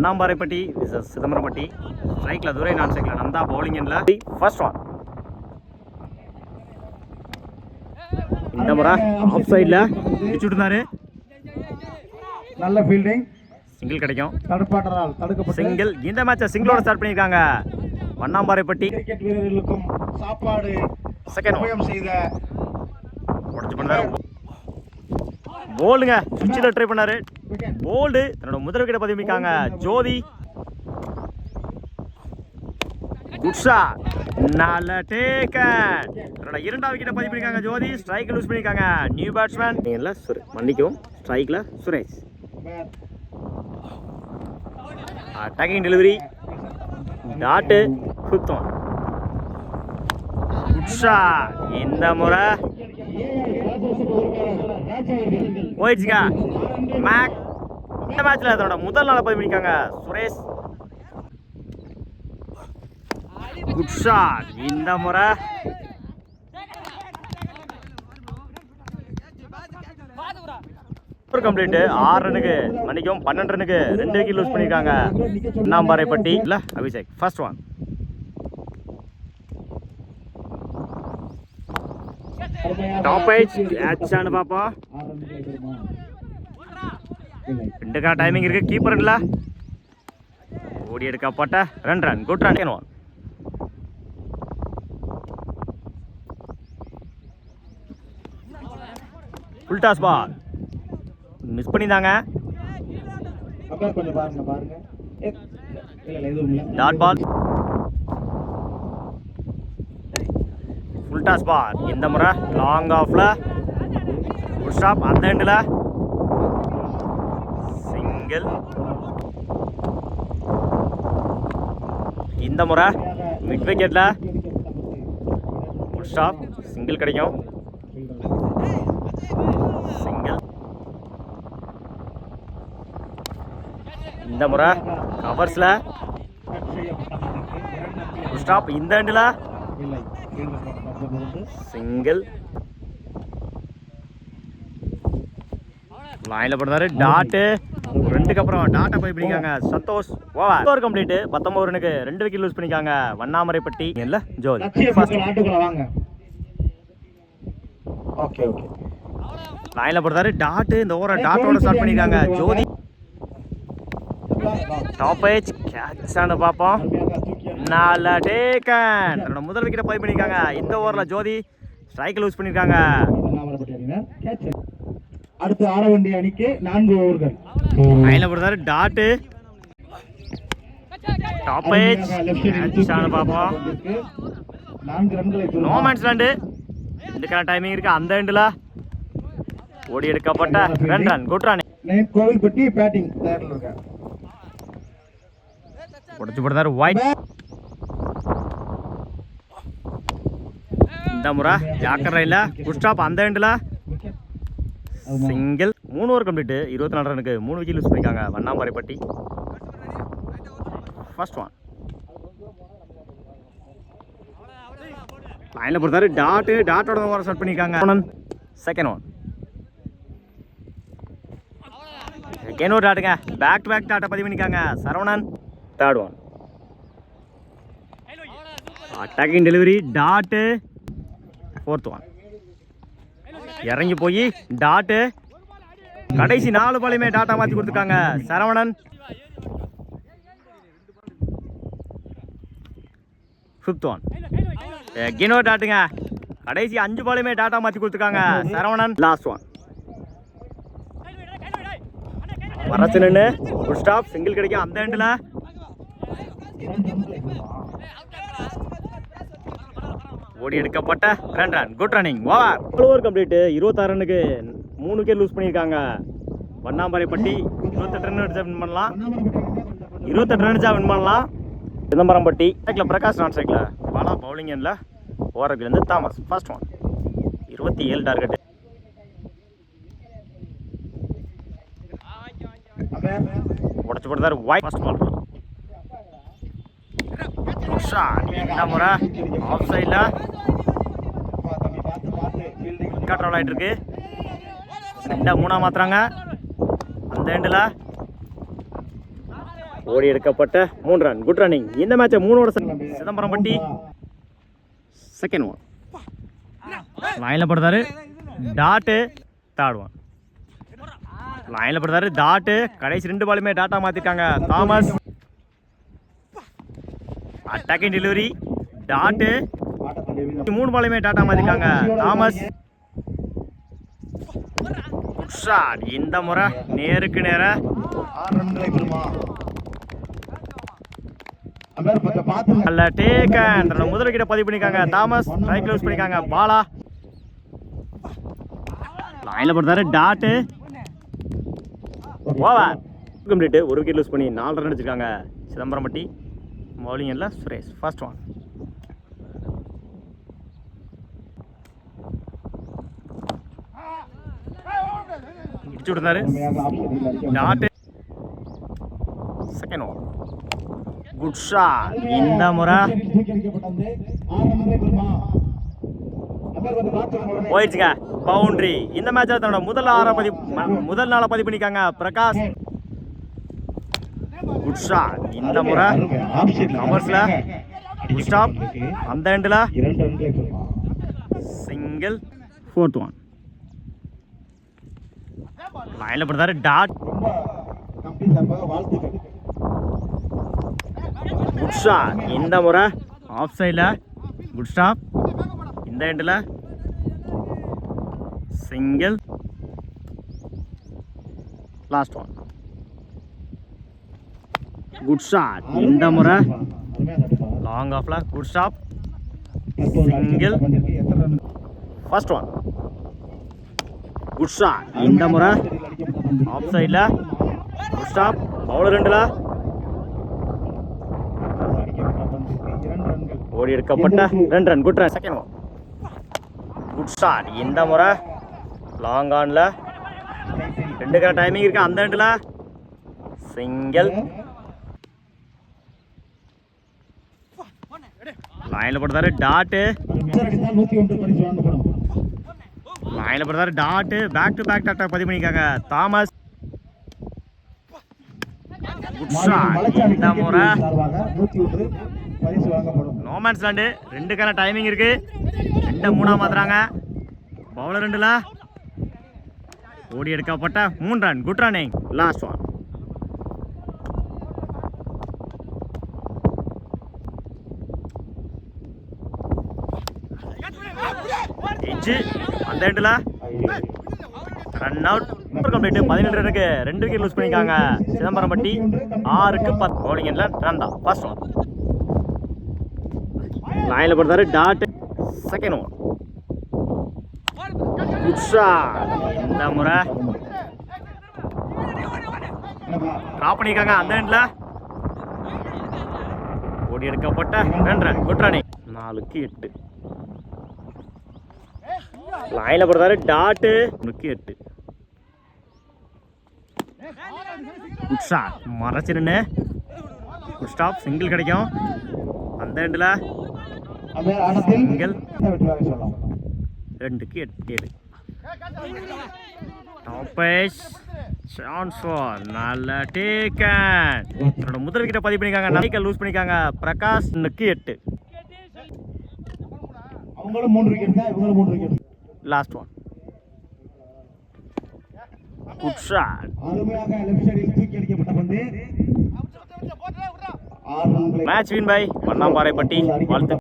அண்ணாம்பாறைப்பட்டி சிதம்பரம்பட்டி. ஸ்ட்ரைக்கில் துரை, நான் ஸ்ட்ரைக்கில் நந்தா. பவுலிங்கில் first one. இந்த முறை ஆஃப் சைடில் பிடிச்சுட்டு இருந்தாரு. நல்ல ஃபீல்டிங். சிங்கிள் கிடைக்கும். தடுப்பாட்டதால் தடுக்கப்பட்ட சிங்கிள். இந்த மேட்சை சிங்கிளோட ஸ்டார்ட் பண்ணியிருக்காங்க வண்ணாம்பாறைப்பட்டி. கிரிக்கெட் வீரர்களுக்கும் சாப்பாடு செகண்ட் செய்த உடச்சு பண்ணாரு. போல்டுங்க, சுவிட்சில் ட்ரை பண்ணாரு. போல்டு தன்னோட முதல் விக்கெட்டை பதிவு பண்ணிருக்காங்க ஜோதி. குட் ஷாட், நல்ல டேக்கன். தன்னோட இரண்டாவது விக்கெட்டை பதிவு பண்ணிருக்காங்க ஜோதி. ஸ்ட்ரைக் லூஸ் பண்ணிருக்காங்க நியூ பேட்ஸ்மேன். மன்னிக்கவும், ஸ்ட்ரைக்ல Suresh. Attacking delivery, dot, fifth one. Good shot. இந்த முறை போயிடுச்சுங்க. மேக் இந்த மேட்ச்ல அதோட முதல் நாளை பதிவு பண்ணிருக்காங்க சுரேஷ். Good shot. இந்த முறை கம்ப்ளீட். 6 ரனுக்கு, மன்னிக்கும் 12 ரனுக்கு 2 விக்கெட் லூஸ் பண்ணிருக்காங்க அண்ணாம்பாறைப்பட்டி. இல்ல Abhishek first one. Top edge கேட்சான்னு பாப்போம். 2 டைமிங் இருக்கு. கீப்பர் இல்ல, ஓடி எடுக்கப்பட்ட 2 run. Good run. Full toss ball miss பண்ணிட்டாங்க. Dot ball, full toss ball. இந்த முறை லாங் ஆஃப்ல ஃபுல் ஸ்டாப். அந்த எண்டில் சிங்கிள். இந்த முறை மிட் விக்கெட்ல ஃபுல் ஸ்டாப், சிங்கிள் கிடைக்கும். சிங்கிள். இந்த முறை கவர்ஸ்ல ஃபுல் ஸ்டாப். இந்த எண்டில் சிங்கிள். லைன்ல போடுறாரு. டாட்டு 2க்கு அப்புறம் டாட்டா போய் பிடிக்காங்க சந்தோஷ். Over complete. 19 ரனுக்கு 2 விக்கெட் லூஸ் பண்ணிருக்காங்க வண்ணாமரைப்பட்டி. இல்ல ஜோதி வாங்க. Okay okay. லைன்ல போடுறாரு. டாட்டு இந்த ஓவரை டாட்டோட ஸ்டார்ட் பண்ணிருக்காங்க ஜோதி. டாப் ஏஜ் கேட்சான்னு பார்ப்போம். நல்ல டேக்கன். தன்னோட முதல் விக்கெட்டை பதிவு பண்ணிருக்காங்க இந்த ஓவர்ல ஜோதி. ஸ்ட்ரைக் லூஸ் பண்ணிருக்காங்க. அடுத்து ஆட வேண்டிய அணிக்கு 4 ஓவர்கள். லைன்ல போடுறாரு. டாட்டு டாப் ஏஜ் கேட்சான்னு பார்ப்போம். 4 ரன்களை நோ மேன்ஸ் லேண்ட். இதுக்கான டைமிங் இருக்கு. அந்த எண்டில் ஓடி எடுக்கப்பட்ட 2 run. Good run. Kovilpatti batting தயாரில் இருக்க உடச்சு போடுறாரு. ஒயிட். இந்த முறை ஜாக்கர் ரயில ஃபுல் ஸ்டாப். அந்த எண்டில் சிங்கிள். 3 over complete. 24 ரனுக்கு 3 விக்கெட் லூஸ் பண்ணிருக்காங்க வண்ணாம்பாறைப்பட்டி. First one. லைன்ல போடுறாரு. டாட்டு டாட்டோட ஓவர் ஸ்டார்ட் பண்ணிருக்காங்க. Second one. செகண்ட் ஒரு டாட்டுங்க. பேக் டு பேக் டாட்டா பதிவு பண்ணிருக்காங்க Saravanan. Third one. Attacking delivery, dot. Fourth one. இறங்கி போய் டாட்டு. கடைசி 4 பாலையுமே டாட்டா மாற்றி கொடுத்துருக்காங்க சரவணன். Fifth one. எகினோ டாட்டுங்க. கடைசி 5 பாலையுமே டாட்டா மாற்றி கொடுத்துருக்காங்க சரவணன். Last one. வரச்சு நின்று ஃபுல் ஸ்டாப், சிங்கிள் கிடைக்கும். அந்த எண்டில் ஓடி எடுக்கப்பட்ட 2 run. Good running. Over complete. 26 ரனுக்கு 3 விக்கெட் லூஸ் பண்ணியிருக்காங்க வண்ணாம்பாறைப்பட்டி. 28 ரன் அடிச்சா வின் பண்ணலாம். 28 ரன் அடிச்சா வின் பண்ணலாம். சிதம்பரம்பட்டி. பிரகாஷ் நான் சைக்கிள் பாலா. பவுலிங் எண்ணில் ஓவர்லேருந்து தாமஸ். First one. 27 டார்கெட். உடச்சு போடுறாரு. ஒயிட். First ball. இந்த முறை ஆஃப் சைடில் ட்ராவல் ஆகிட்டு இருக்கு. 2 3 மாத்துறாங்க. அந்த எண்டில் ஓடி எடுக்கப்பட்ட 3 ரன். Good running. இந்த மேட்சை 3 ஓட சிதம்பரம்பட்டி. செகண்ட் ஒன் லைனில் படுத்தாரு. டாட்டு. தேர்ட் ஒன் லைனில் படுத்தாரு. டாட்டு. கடைசி 2 பாலுமே டாட்டா மாற்றிருக்காங்க. தாமஸ். Attacking delivery. டாட்டு. 3 பாலுமே டாட்டா மாற்றிருக்காங்க. தாமஸ். Good shot. இந்த முறை நேருக்கு நேர 6 ரன்களை பெறுமா அமர் பக்க பாத்து நல்ல டேக்கன். முதல் விக்கெட்டை பதிவு பண்ணிருக்காங்க. தாமஸ் ஸ்ட்ரைக் க்ளோஸ் பண்ணிருக்காங்க. பாலா லைன்ல போட்டாரு. டாட். Over complete. ஒரு விக்கெட் லூஸ் பண்ணி 4 ரன் அடிச்சிருக்காங்க சிதம்பரம்பட்டி. பவுலிங் எல்லாம் சுரேஷ். ஃபர்ஸ்ட் ஒன் இடிச்சு விட்டுருந்தாரு. Dot. Second one good shot. இந்த முறை போயிடுச்சுங்க. பவுண்டரி. இந்த மேட்சில் தன்னோட முதல் நாளை பதிவு பண்ணிக்காங்க பிரகாஷ். Good shot. இந்த முறை கவர்ஸ்ல குட் ஸ்டாப். அந்த எண்டில் சிங்கிள். ஃபோர்த் ஒன் லைனில் படுத்தாரு. டாட். Good shot. இந்த முறை ஆஃப் சைடில் குட் ஸ்டாப். இந்த எண்டில் single. Last one good shot. இந்த முறை லாங் ஆஃப்ல good stop. Single. First one good shot. இந்த முறை ஆஃப் சைடில் குட் ஸ்டாப். பவுலர் ரெண்டில் ஓடி எடுக்கப்பட்ட 2 run. Good run. Second one good shot. இந்த முறை லாங் ஆன்ல 2 டைமிங் இருக்கு. அந்த எண்டில் சிங்கிள். லைனில் போட்டாரு. டாட்டு. லைனில் போட்டாரு. டாட்டு. பேக் டு பேக் டாட்டா பதிவு பண்ணிக்காங்க. தாமஸ். Good shot. இந்த முறை நோமேன்ஸ் லேண்டு 2 டைமிங் இருக்கு. 2 3 மாத்துறாங்க. பவுலர் 2ல ஓடி எடுக்கப்பட்ட 3 run. Good running. Last one edge. அந்த எண்டில் ரன் அவுட். கம்ப்ளீட். 17 ரனுக்கு 2 விக்கெட் லூஸ் பண்ணிருக்காங்க சிதம்பரம்பட்டி. 6க்கு 10. பவுலிங் எண்ணில் ரன் தான். ஃபர்ஸ்ட் ஒன் லைனில் போட்டாரு. Dot. Second one good shot. இந்த முறை ட்ராப் பண்ணியிருக்காங்க. அந்த எண்டில் ஓடி எடுக்கப்பட்ட 2 ரன். Good running. 4க்கு 8. லைனில் போட்டாரு. டாட்டு. 3க்கு 8. Good shot. மறைச்சு நின்று குட் ஸ்டாப். சிங்கிள் கிடைக்கும். அந்த எண்டில் சிங்கிள். 2க்கு 7. டாப்பேஷ் சான்ஸ் ஃபார் நல்ல டேக்கன். என்னோட முதல் விக்கெட்டை பதிவு பண்ணிக்காங்க. நைக்கை லூஸ் பண்ணிக்காங்க பிரகாஷ். 8. அவங்களும் 3 விக்கெட் தான், இவங்களும் 3 wicket. Last one good shot. அருமையாக லெஃப்ட் சைடில் தூக்கி அடிக்கப்பட்ட பந்து. Match win by Vannamparaipatti. வாழ்த்து.